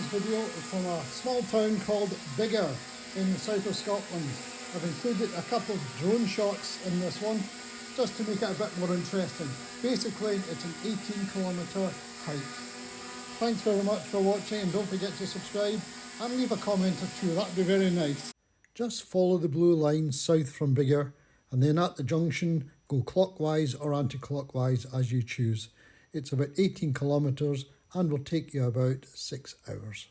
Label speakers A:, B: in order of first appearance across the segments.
A: Today's video is from a small town called Biggar in the south of Scotland. I've included a couple of drone shots in this one just to make it a bit more interesting. Basically, it's an 18-kilometre hike. Thanks very much for watching, and don't forget to subscribe and leave a comment or two, that'd be very nice. Just follow the blue line south from Biggar, and then at the junction go clockwise or anti-clockwise as you choose. It's about 18 kilometres and will take you about 6 hours.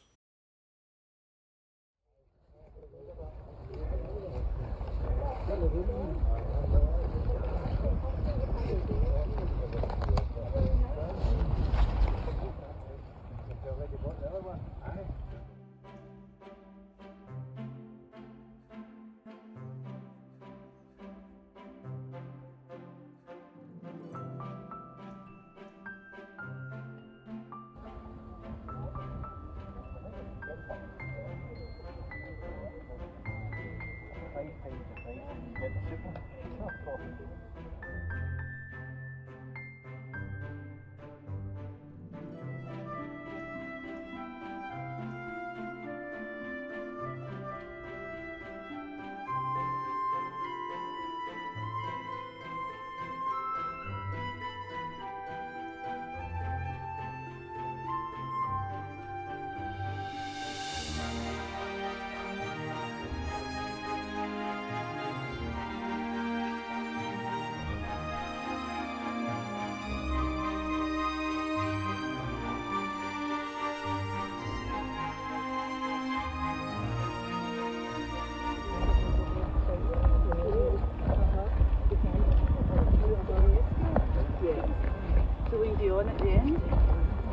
B: At the end,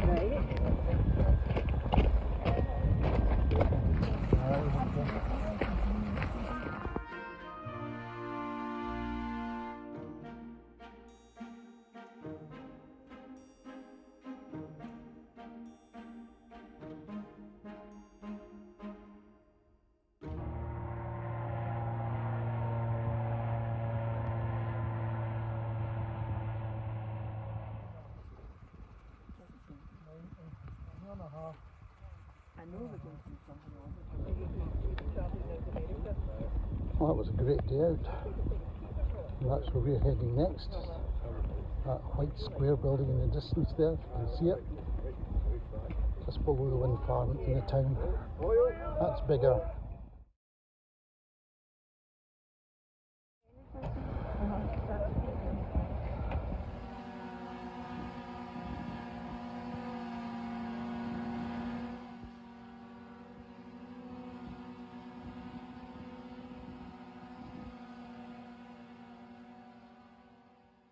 B: right?
A: Well, that was a great day out. And that's where we're heading next. That white square building in the distance there, if you can see it. Just below the wind farm in the town. That's Biggar.